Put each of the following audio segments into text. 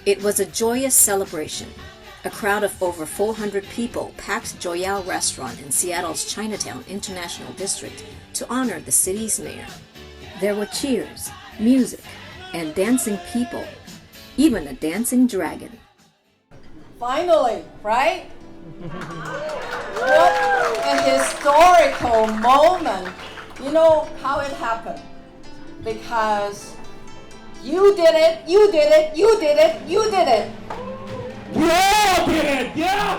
It was a joyous celebration. A crowd of over 400 people packed Joyao Restaurant in Seattle's Chinatown International District to honor the city's mayor. There were cheers, music, and dancing people, even a dancing dragon. Finally, right? What a historical moment. You know how it happened? Because you did it, you did it, you did it, you did it. We all did it, yeah!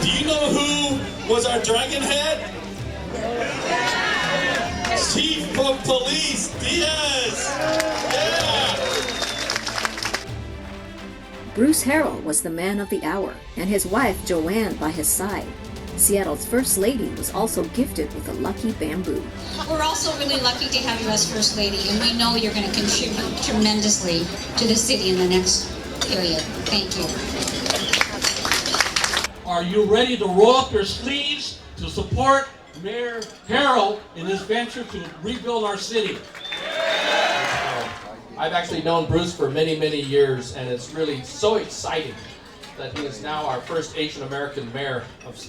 Do you know who was our dragon head? Chief of Police Diaz! Yeah! Bruce Harrell was the man of the hour, and his wife Joanne by his side. Seattle's First Lady was also gifted with a lucky bamboo. We're also really lucky to have you as First Lady, and we know you're going to contribute tremendously to the city in the next period. Thank you. Are you ready to roll up your sleeves to support Mayor Harrell in his venture to rebuild our city? I've actually known Bruce for many, many years, and it's really so exciting that he is now our first Asian American mayor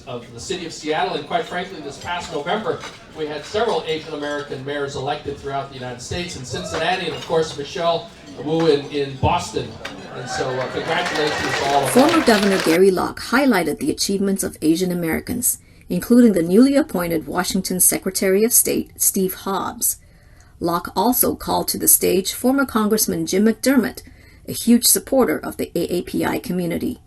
of the city of Seattle. And quite frankly, this past November, we had several Asian American mayors elected throughout the United States, in Cincinnati, and of course, Michelle Wu in Boston. And so congratulations to all of them. Former Governor Gary Locke highlighted the achievements of Asian Americans, including the newly appointed Washington Secretary of State, Steve Hobbs. Locke also called to the stage former Congressman Jim McDermott, a huge supporter of the AAPI community.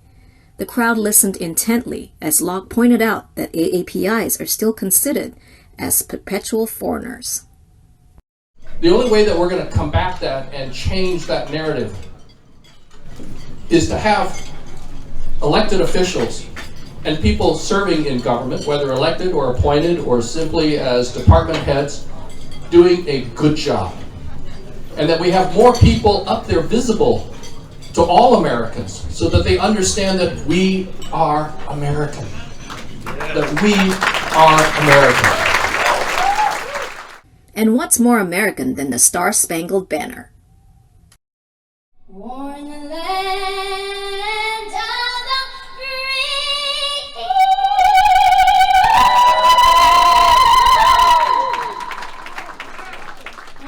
The crowd listened intently as Locke pointed out that AAPIs are still considered as perpetual foreigners. The only way that we're going to combat that and change that narrative is to have elected officials and people serving in government, whether elected or appointed or simply as department heads, doing a good job. And that we have more people up there visible to all Americans so that they understand that we are American. That we are American. And what's more American than the Star-Spangled Banner? Born in the land of the free.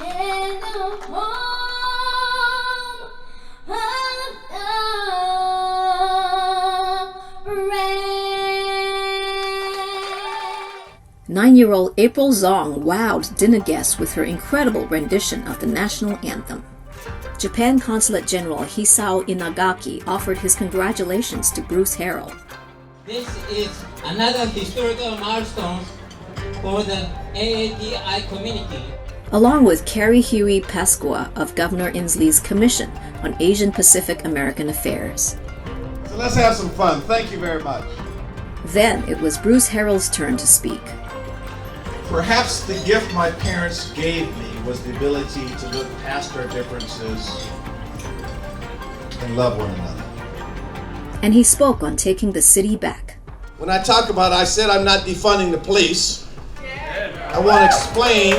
And the home of the brave. 9-year-old April Zong wowed dinner guests with her incredible rendition of the national anthem. Japan Consulate General Hisao Inagaki offered his congratulations to Bruce Harrell. This is another historical milestone for the AAPI community. Along with Carrie Huey Pasqua of Governor Inslee's Commission on Asian Pacific American Affairs. So let's have some fun. Thank you very much. Then it was Bruce Harrell's turn to speak. Perhaps the gift my parents gave me was the ability to look past our differences and love one another. And he spoke on taking the city back. When I talk about, I said I'm not defunding the police. I want to explain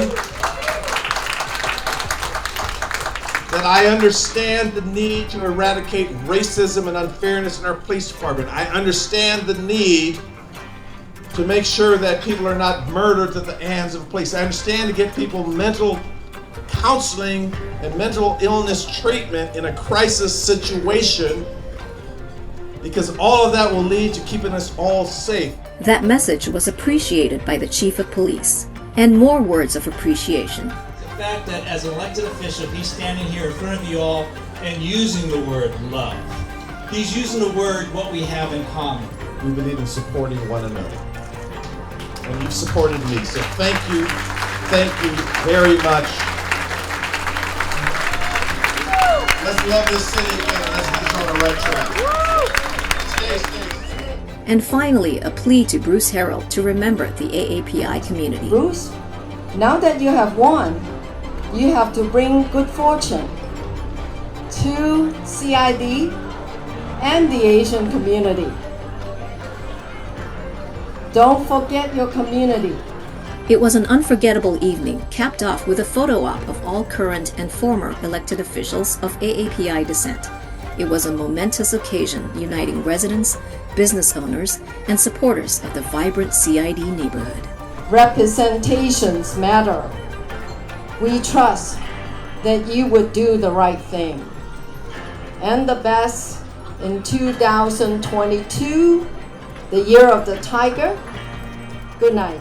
that I understand the need to eradicate racism and unfairness in our police department. I understand the need to make sure that people are not murdered at the hands of police. I understand to get people mental counseling and mental illness treatment in a crisis situation, because all of that will lead to keeping us all safe. That message was appreciated by the chief of police, and more words of appreciation. The fact that as an elected official, he's standing here in front of you all and using the word love. He's using the word what we have in common. We believe in supporting one another. And you've supported me, so thank you very much. Let's love this city again. Let's get us on the right track. Stay. And finally, a plea to Bruce Harrell to remember the AAPI community. Bruce, now that you have won, you have to bring good fortune to CID and the Asian community. Don't forget your community. It was an unforgettable evening, capped off with a photo op of all current and former elected officials of AAPI descent. It was a momentous occasion uniting residents, business owners, and supporters of the vibrant CID neighborhood. Representations matter. We trust that you would do the right thing and the best in 2022, the year of the tiger. Good night.